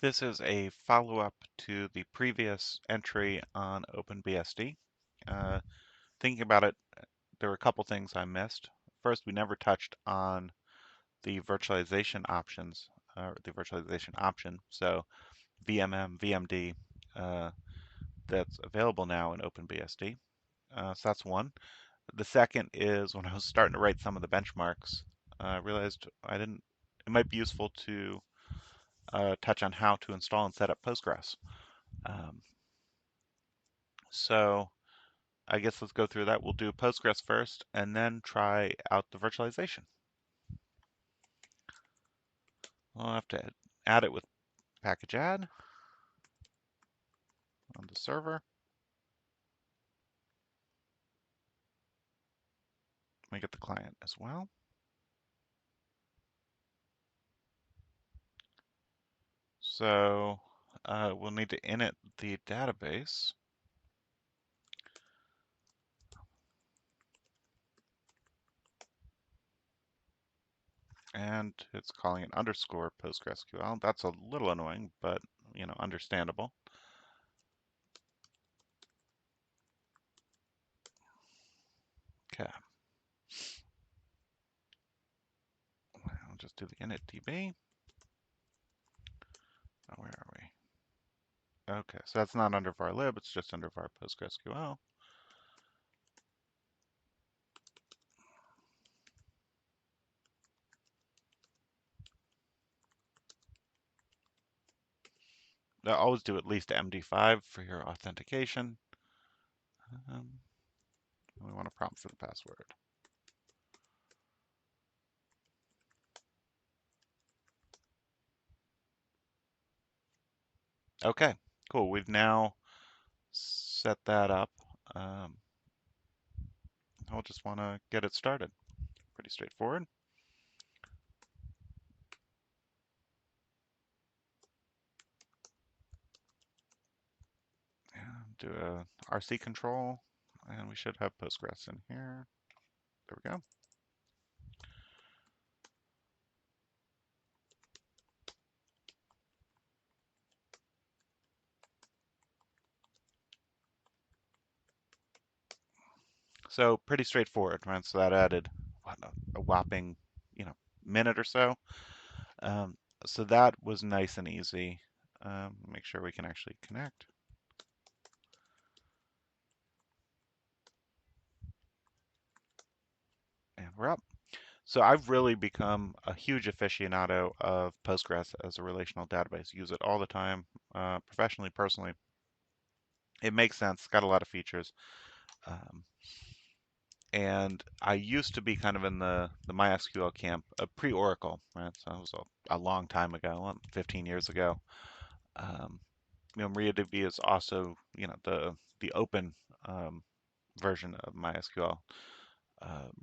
This is a follow-up to the previous entry on OpenBSD. Uh, Thinking about it, there were a couple things I missed. First, we never touched on the virtualization options, the virtualization option. So VMM, VMD, uh, that's available now in OpenBSD. So that's one. The second is when I was starting to write some of the benchmarks, I realized it might be useful to touch on how to install and set up Postgres. Um, so I guess let's go through that. We'll do Postgres first and then try out the virtualization. We'll have to add it with package add on the server. We get the client as well. So we'll need to init the database. And it's calling it underscore PostgreSQL. That's a little annoying, but understandable. Okay. I'll just do the Init DB. Oh, where are we? Okay, so that's not under var lib, it's just under var PostgreSQL. Always do at least MD5 for your authentication. We want a prompt for the password. Okay, cool. We've now set that up. I'll just want to get it started. Pretty straightforward. And do a RC control, and we should have Postgres in here. There we go. So pretty straightforward, right? So that added a whopping, minute or so. Um, so that was nice and easy. Make sure we can actually connect. And we're up. So I've really become a huge aficionado of Postgres as a relational database. Use it all the time, professionally, personally. It makes sense. It's got a lot of features. Um, and I used to be kind of in the MySQL camp, pre-Oracle, right? So it was a long time ago, 15 years ago. Um, MariaDB is also, the open version of MySQL.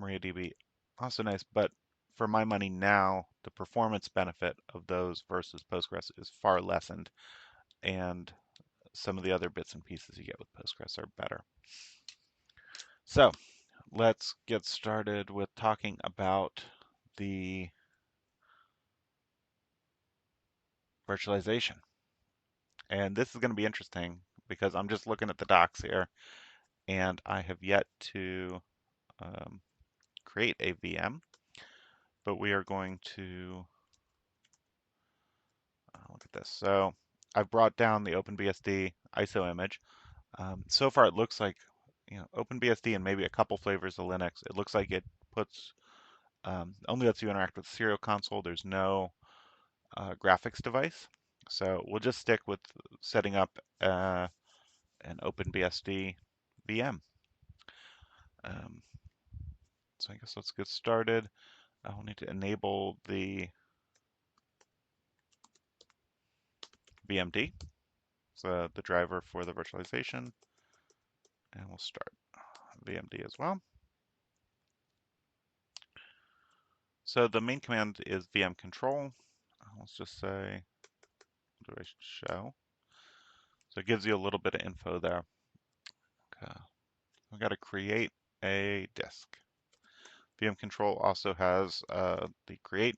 MariaDB, also nice, but for my money now, the performance benefit of those versus Postgres is far lessened, and some of the other bits and pieces you get with Postgres are better. So let's get started with talking about the virtualization. And this is going to be interesting because I'm just looking at the docs here, and I have yet to create a VM, but we are going to look at this. So I've brought down the OpenBSD ISO image. So far, it looks like OpenBSD and maybe a couple flavors of Linux. It looks like it puts only lets you interact with serial console. There's no graphics device. So we'll just stick with setting up an OpenBSD VM. Um, so I guess let's get started. I'll need to enable the VMD, so the driver for the virtualization, and we'll start VMD as well. So the main command is VMControl. Let's just say, what do I show? So it gives you a little bit of info there. Okay. We've got to create a disk. VMControl also has the create,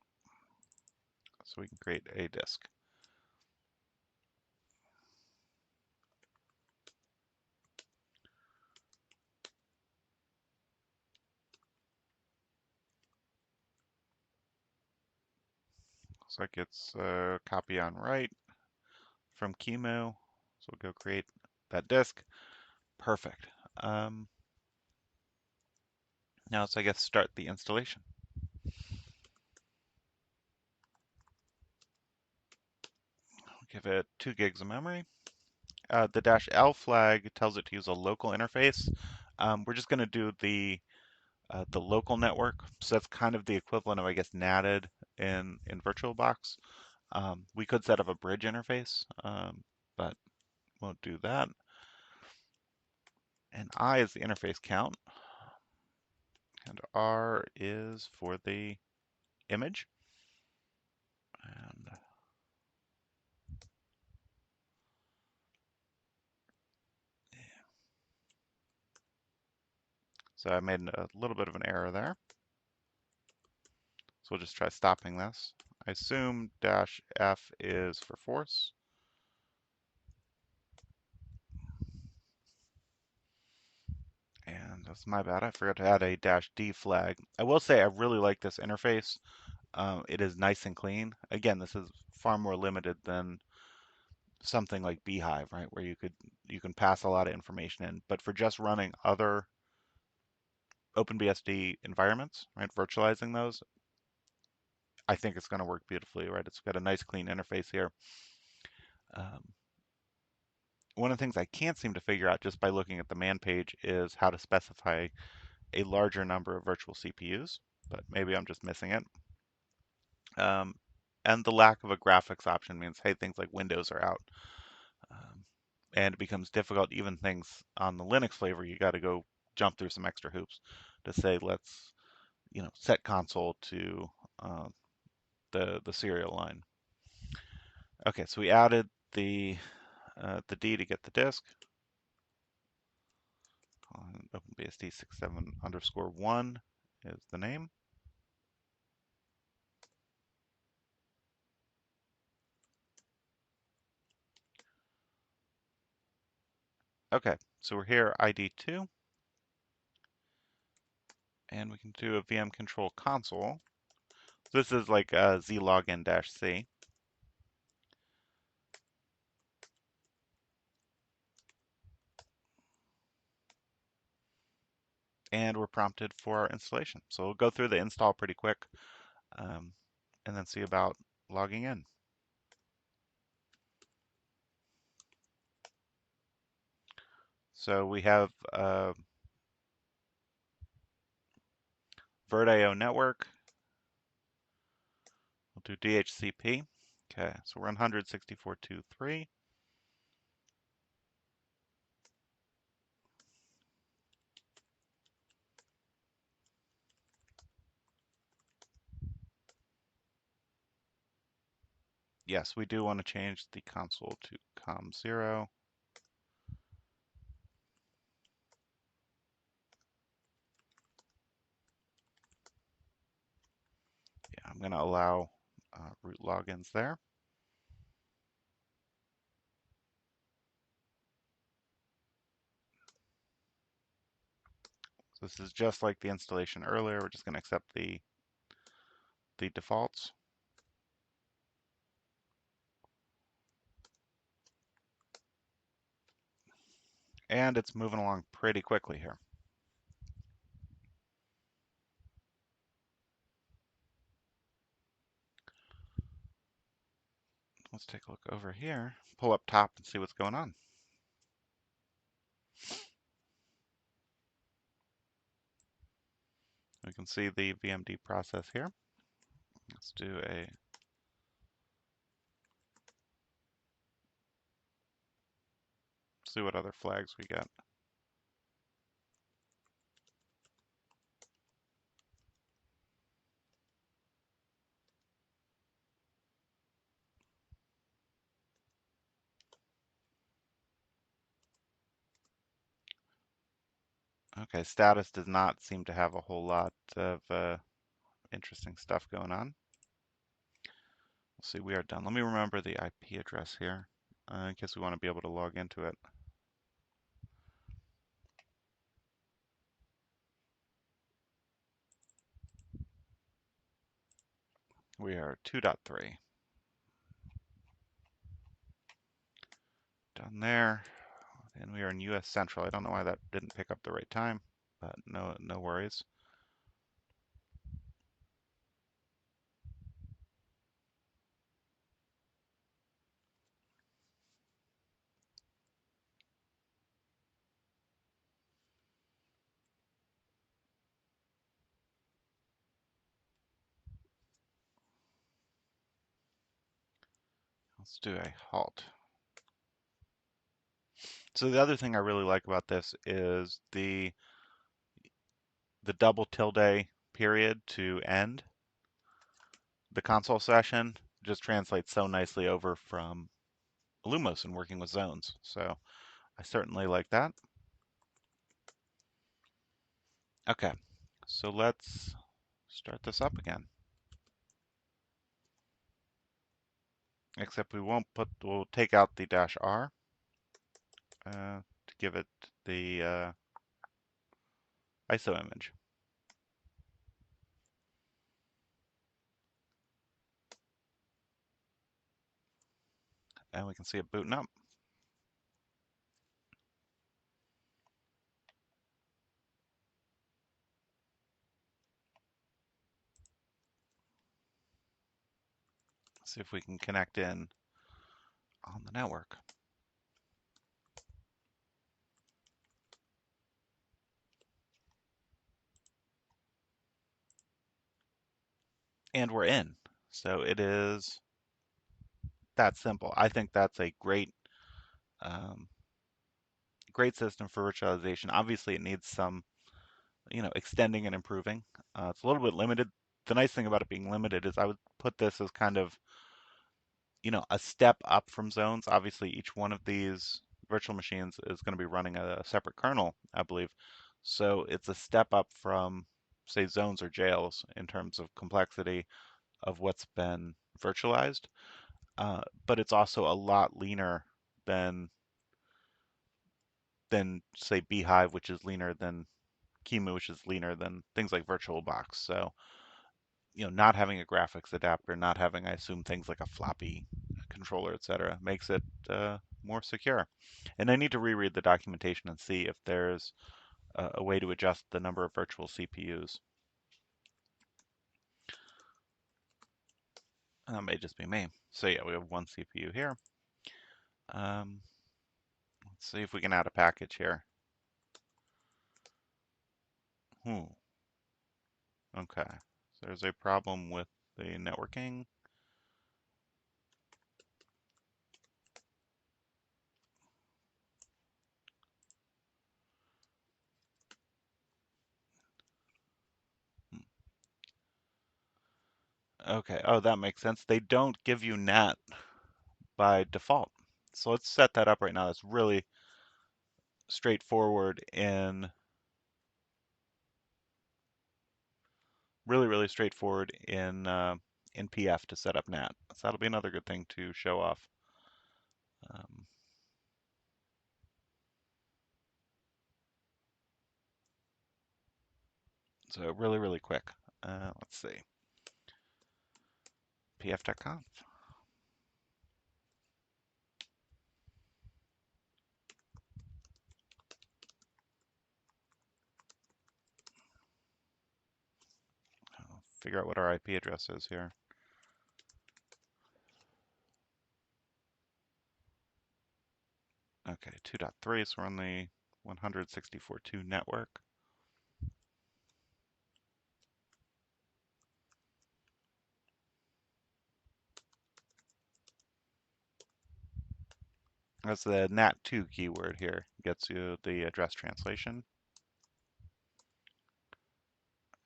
so we can create a disk. looks like it's copy on write from QEMU. So we'll go create that disk. Perfect. Now let's, I guess, start the installation. Give it 2 gigs of memory. The -L flag tells it to use a local interface. We're just going to do the local network, so that's kind of the equivalent of, I guess, natted in VirtualBox. We could set up a bridge interface, but won't do that. And I is the interface count, and R is for the image. And so I made a little bit of an error there. So we'll just try stopping this. I assume -F is for force. And that's my bad. I forgot to add a -D flag. I will say I really like this interface. It is nice and clean. Again, this is far more limited than something like Beehive, right, where you can pass a lot of information in. But for just running other OpenBSD environments, right, virtualizing those, I think it's going to work beautifully, right? It's got a nice clean interface here. Um, One of the things I can't seem to figure out just by looking at the man page is how to specify a larger number of virtual CPUs, but maybe I'm just missing it. Um, and the lack of a graphics option means, hey, things like Windows are out. And it becomes difficult, even things on the Linux flavor, you got to go jump through some extra hoops to say, let's, set console to the serial line. Okay, so we added the D to get the disk. OpenBSD 67_1 is the name. Okay, so we're here, ID 2, and we can do a VMControl console. This is like a zlogin-c. And we're prompted for our installation. So we'll go through the install pretty quick, and then see about logging in. So we have Virt.io network. We'll do DHCP. Okay, so we're on 164.2.3. Yes, we do want to change the console to COM0. Yeah, I'm going to allow root logins there. So this is just like the installation earlier. We're just going to accept the defaults. And it's moving along pretty quickly here. Let's take a look over here, pull up top and see what's going on. We can see the VMD process here. Let's do see what other flags we got. Okay, status does not seem to have a whole lot of interesting stuff going on. Let's see, we are done. Let me remember the IP address here in case we want to be able to log into it. We are 2.3. Done there. And we are in US Central. I don't know why that didn't pick up the right time, but no worries. Let's do a halt. So the other thing I really like about this is the double tilde period to end the console session just translates so nicely over from Lumos and working with zones. So I certainly like that. Okay, so let's start this up again. Except we'll take out the -r to give it the ISO image. And we can see it booting up. See if we can connect in on the network. And we're in. So it is that simple. I think that's a um, great system for virtualization. Obviously, it needs some, extending and improving. It's a little bit limited. The nice thing about it being limited is I would put this as kind of, a step up from zones. Obviously, each one of these virtual machines is going to be running a separate kernel, I believe. So it's a step up from, say, zones or jails in terms of complexity of what's been virtualized. But it's also a lot leaner than say Beehive, which is leaner than Kimu, which is leaner than things like VirtualBox. So, not having a graphics adapter, not having, I assume, things like a floppy controller, etc., makes it more secure. And I need to reread the documentation and see if there's a way to adjust the number of virtual CPUs. That may just be me. So yeah, we have one CPU here. Um, let's see if we can add a package here. Okay. So there's a problem with the networking. Okay. Oh, that makes sense. They don't give you NAT by default. So let's set that up right now. That's really straightforward really straightforward in PF to set up NAT. So that'll be another good thing to show off. Um, so really quick. Let's see. pf.conf. I'll figure out what our IP address is here. Okay, 2.3, so we're on the 164.2 network. That's the NAT2 keyword here. Gets you the address translation.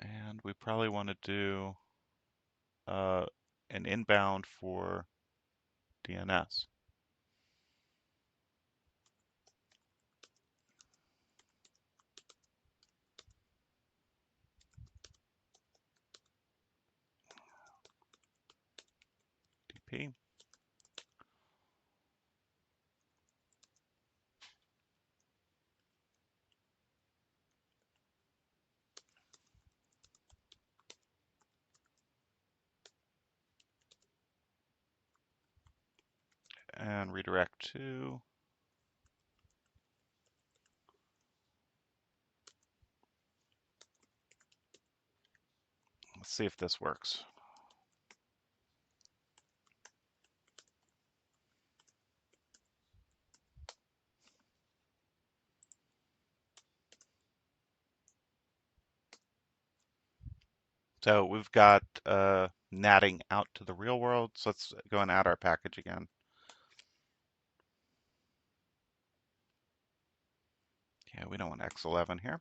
And we probably want to do an inbound for DNS. DP. And redirect to Let's see if this works. So we've got natting out to the real world. So let's go and add our package again. Yeah, we don't want X11 here.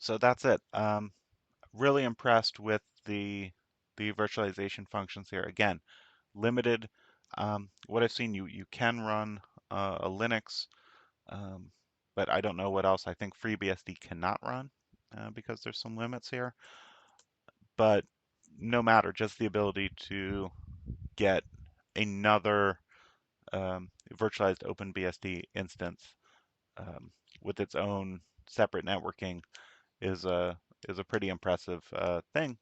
So that's it. Really impressed with the virtualization functions here. Again, limited. What I've seen, you can run a Linux, um, but I don't know what else. I think FreeBSD cannot run because there's some limits here. But no matter, just the ability to get another virtualized OpenBSD instance um, with its own separate networking is a pretty impressive thing,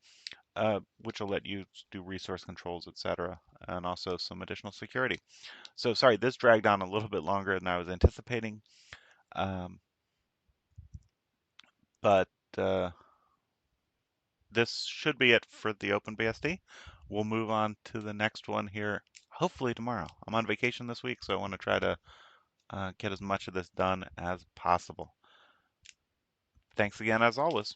which will let you do resource controls, etc., and also some additional security. So sorry, this dragged on a little bit longer than I was anticipating, um, but uh, this should be it for the OpenBSD. We'll move on to the next one here, hopefully tomorrow. I'm on vacation this week, so I want to try to get as much of this done as possible. Thanks again, as always.